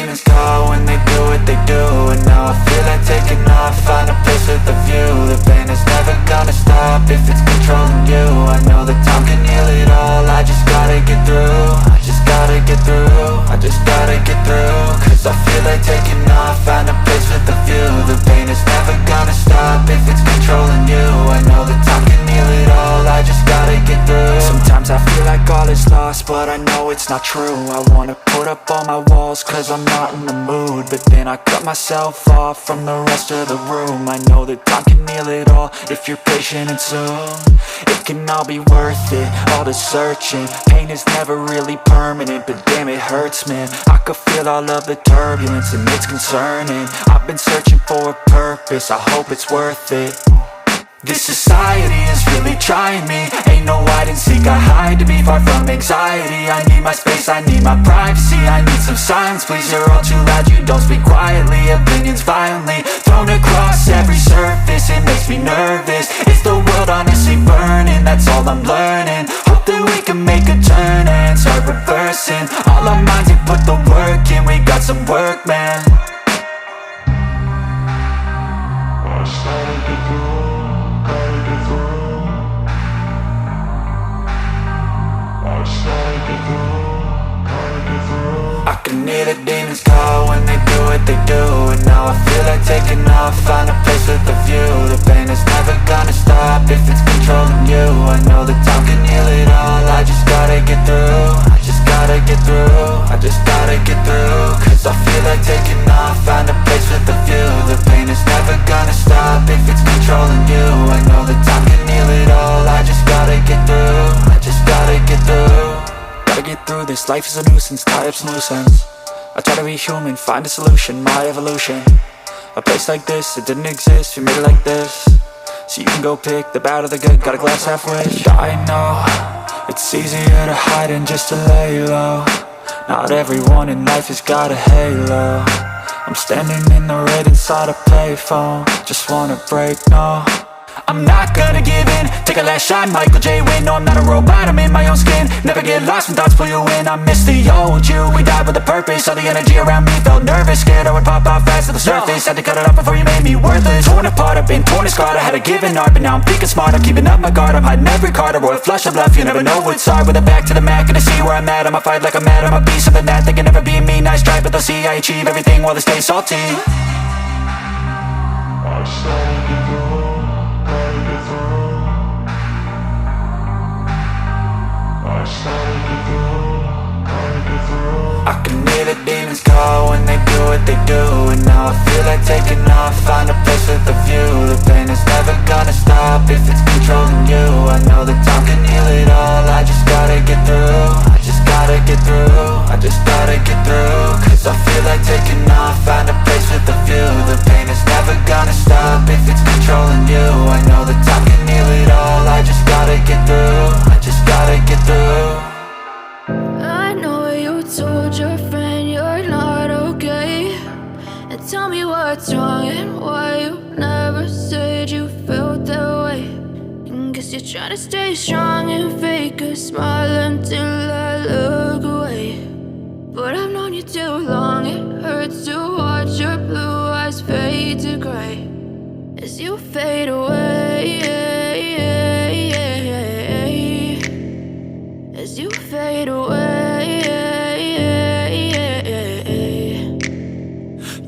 demons call when they do what they do. And now I feel like taking off, find a place with a view. The pain is never gonna stop if it's controlling you. I know that time can heal it all, I just gotta get through. I just gotta get through, I just gotta get through. Cause I feel like taking off, find a place with a view. The pain is never gonna stop if it's controlling you. I know that time can heal it all, I just gotta get through. Sometimes I feel like all is lost, but I know it's not true. I wanna put up all my walls cause I'm not in the mood, but then I cut myself off from the rest of the room. I know that time can heal it all if you're patient and soon. It can all be worth it, all the searching. Pain is never really permanent, but damn it hurts, man. I could feel all of the turbulence and it's concerning. I've been searching for a purpose, I hope it's worth it. This society is really trying me. Ain't no hide and seek, I hide to be far from anxiety. I need my space, I need my privacy. I need some silence, please, you're all too loud. You don't speak quietly, opinions violently thrown across every surface. It makes me nervous, is the world honestly burning? That's all I'm learning. Hope that we can make a turn and start reversing. All our minds and put the work in, we got some work, man. I started to grow. I can hear the demons call when they do what they do. And now I feel like taking off, find a place with a view. The pain is never gonna stop if it's controlling you. I know that time can heal it all, I just gotta get through. I just gotta get through, I just gotta get through. Cause I feel like taking off, find a place with a view. The pain is never gonna stop if it's controlling you. I know that time can heal it all, I just gotta get through. I just gotta get through. Gotta get through this, life is a nuisance, tie up some loose ends. I try to be human, find a solution, my evolution. A place like this, it didn't exist, we made it like this. So you can go pick the bad or the good, got a glass halfway. I know, it's easier to hide than just to lay low. Not everyone in life has got a halo. I'm standing in the red inside a payphone. Just wanna break, no, I'm not gonna give in. Take a last shot, Michael J. Win. No, I'm not a robot, I'm in my own skin. Never get lost when thoughts pull you in. I miss the old you, we died with a purpose. All the energy around me felt nervous, scared I would pop off fast to the surface. Had to cut it off before you made me worthless. Torn apart, I've been torn and scarred. I had a given art, but now I'm thinking smart. I'm keeping up my guard, I'm hiding every card. A royal flush of love, you never know what's hard. With a back to the mat, gonna see where I'm at. I'ma fight like I'm mad, I'ma be something that they can never be me. Nice try, but they'll see I achieve everything while they stay salty. I started to grow. I can hear the demons call when they do what they do. And now I feel like taking off, find a place with a view. The pain is never gonna stop if it's controlling you. I know that time can heal it all, I just gotta get through. I just gotta get through, I just gotta get through. Cause I feel like taking off, find a place with a view. The pain is never gonna stop if it's controlling you. I know that time can heal it all, I just gotta get through. I just gotta get through. I know you told your friend you're not okay, and tell me what's wrong and why you never said you felt that way. And guess you're trying to stay strong and fake a smile until I look away. But I've known you too long, it hurts to watch your blue eyes fade to gray as you fade away, as you fade away.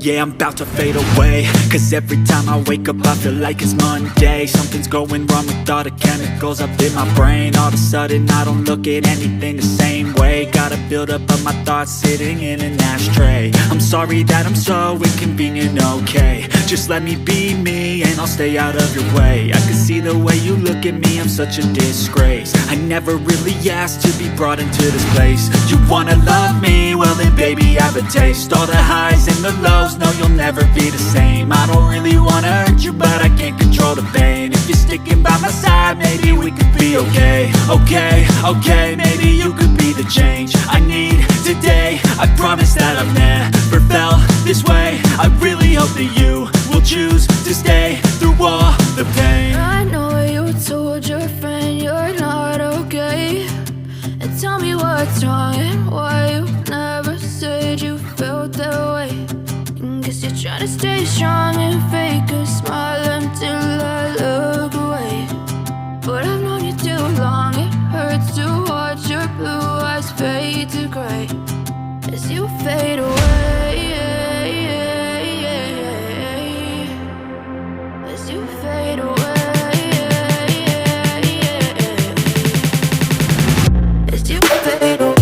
Yeah, I'm about to fade away, cause every time I wake up I feel like it's Monday. Something's going wrong with all the chemicals up in my brain. All of a sudden I don't look at anything the same way. Gotta build up of my thoughts sitting in an ashtray. I'm sorry that I'm so inconvenient, okay. Just let me be me and I'll stay out of your way. I can see the way you look at me, I'm such a disgrace. I never really asked to be brought into this place. You wanna love me? Well then baby I have a taste. All the highs and the lows, no you'll never be the same. I don't really wanna hurt you but I can't control the pain. If you're sticking by my side maybe we could be okay. Okay, maybe you could be the change I need today. I promise that I've never felt this way. I really hope that you will choose to stay through all the pain. I know you told your friend you're not okay, and tell me what's wrong and why you never said you felt that way. trying to stay strong and fake a smile until I look away. But I've known you too long, it hurts to watch your blue eyes fade to gray as you fade away. As you fade away. As you fade away.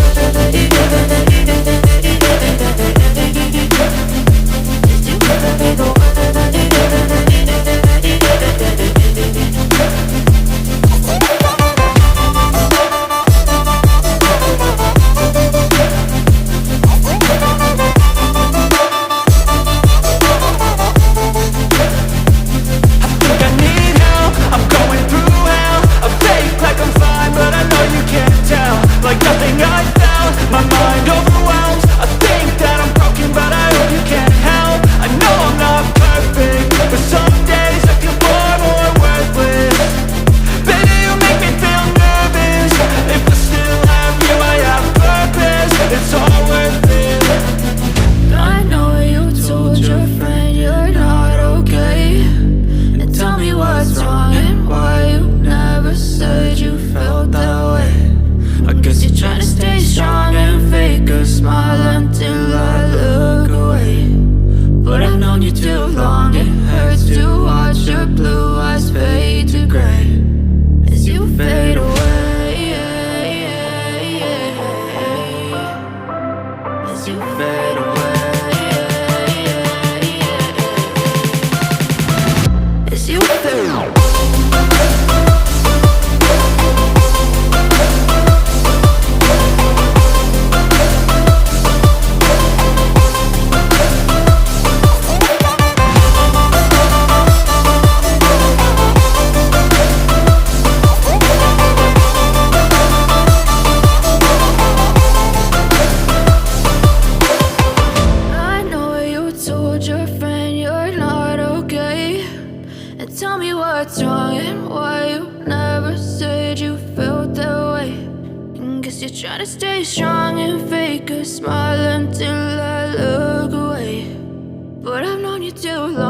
Like nothing I found, my mind overwhelms. I think that I'm broken, but I hope you can help. I know I'm not perfect, but some days I feel far more worthless. Baby, you make me feel nervous. If I still have you, I have purpose. It's all worth it. I know you told your friend you're not okay, and tell me what's wrong and why you never said you felt that way. I guess you're trying to stay strong and fake a smile until I look away. But I've known you too long, it hurts to watch your blue eyes fade to gray as you fade away. As you fade away. As you fade away. Tell me what's wrong and why you never said you felt that way. And guess you're trying to stay strong and fake a smile until I look away. But I've known you too long.